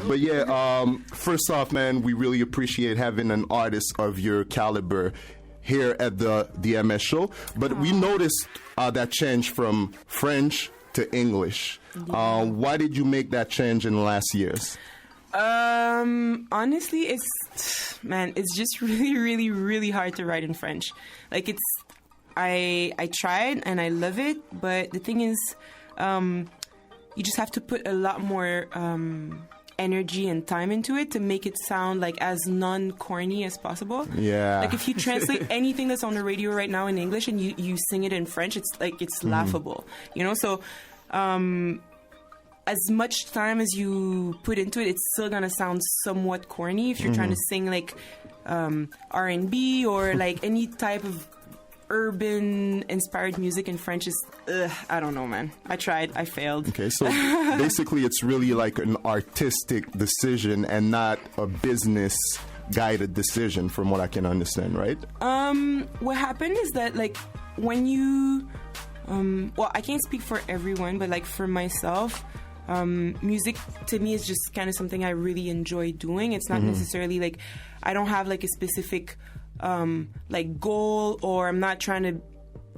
But yeah, first off, man, we really appreciate having an artist of your caliber here at the DMS show. But we noticed that change from French to English. Yeah. Why did you make that change in the last years? Honestly, it's just really, really, really hard to write in French. Like I tried and I love it, but the thing is, you just have to put a lot more energy and time into it to make it sound like as non-corny as possible. Yeah. Like if you translate anything that's on the radio right now in English and you sing it in French, it's laughable. You know, so as much time as you put into it, it's still gonna sound somewhat corny if you're trying to sing like R&B or like any type of urban inspired music in French is I don't know, man. I tried, I failed. Okay, so basically it's really like an artistic decision and not a business guided decision from what I can understand, right? What happened is that like when you well, I can't speak for everyone, but like for myself, music to me is just kind of something I really enjoy doing. It's not necessarily like I don't have like a specific like goal, or I'm not trying to,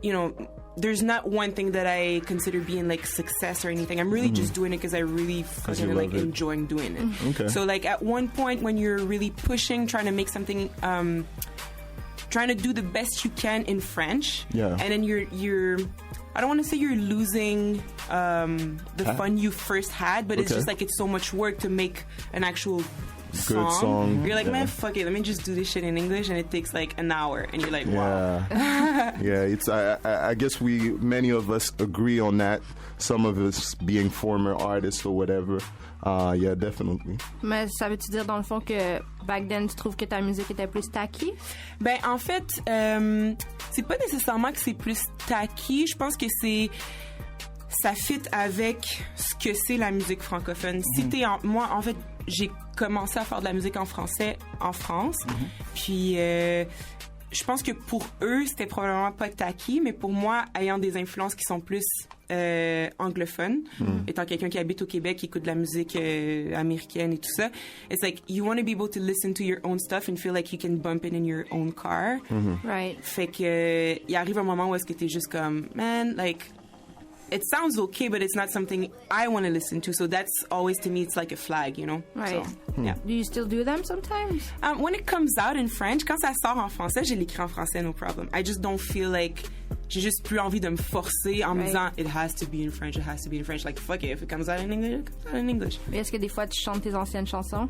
you know, there's not one thing that I consider being like success or anything. I'm really just doing it because I really fucking like enjoying doing it. Okay. So like at one point when you're really pushing, trying to make something, trying to do the best you can in French, and then you're I don't want to say you're losing the fun you first had, but it's just like it's so much work to make an actual song. You're like, man, fuck it, let me just do this shit in English, and it takes like an hour, and you're like, wow. It's I guess many of us agree on that. Some of us being former artists or whatever. Yeah, definitely. Mais ça veut-tu dire dans le fond que back then tu trouves que ta musique était plus tacky? Ben en fait, c'est pas nécessairement que c'est plus tacky. Je pense que ça fit avec ce que c'est la musique francophone. Si moi, en fait, j'ai commencé à faire de la musique en français en France. Puis, je pense que pour eux, c'était probablement pas tacky, mais pour moi, ayant des influences qui sont plus anglophones, étant quelqu'un qui habite au Québec, qui écoute de la musique américaine et tout ça, it's like, you want to be able to listen to your own stuff and feel like you can bump it in your own car. Right. Fait que, il arrive un moment où est-ce que t'es juste comme, man, like, it sounds okay, but it's not something I want to listen to. So that's always, to me, it's like a flag, you know? Right. So, yeah. Do you still do them sometimes? When it comes out in French, quand ça sort en français, je l'écris en français, no problem. I just don't feel like... J'ai juste plus envie de me forcer en me disant, it has to be in French, it has to be in French. Like, fuck it, if it comes out in English, it comes out in English. Mais est-ce que des fois, tu chantes tes anciennes chansons?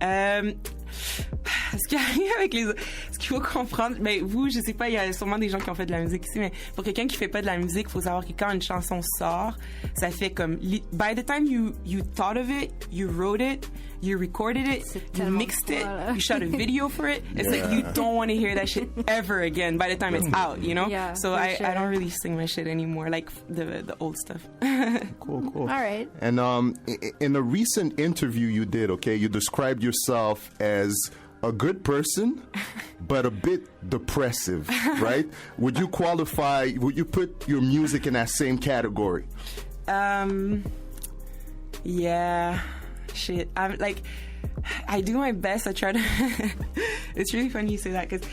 Ce qui arrive avec ce qu'il faut comprendre, ben vous, je sais pas, il y a sûrement des gens qui ont fait de la musique ici, mais pour quelqu'un qui fait pas de la musique, il faut savoir que quand une chanson sort, ça fait comme by the time you thought of it, you wrote it, you recorded it, you mixed it, you shot a video for it. It's like you don't want to hear that shit ever again by the time it's out, you know? Yeah, so I don't really sing my shit anymore, like the old stuff. Cool. All right. And in a recent interview you did, okay, you described yourself as a good person, but a bit depressive, right? Would you put your music in that same category? Yeah, shit. I'm like, I do my best. I try to. It's really funny you say that because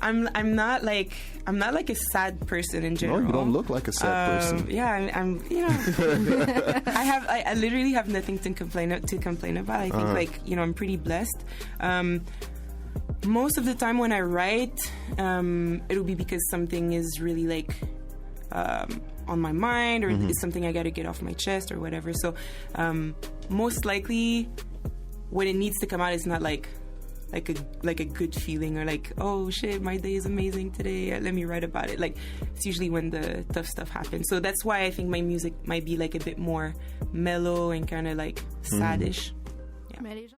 I'm not like a sad person in general. No, you don't look like a sad person. Yeah, I'm you know, I literally have nothing to complain about. I think like, you know, I'm pretty blessed. Most of the time when I write, it'll be because something is really like on my mind, or it's something I got to get off my chest or whatever. So most likely, when it needs to come out, it's not like a good feeling, or like, oh shit, my day is amazing today, let me write about it. Like, it's usually when the tough stuff happens. So that's why I think my music might be like a bit more mellow and kind of like saddish. Yeah.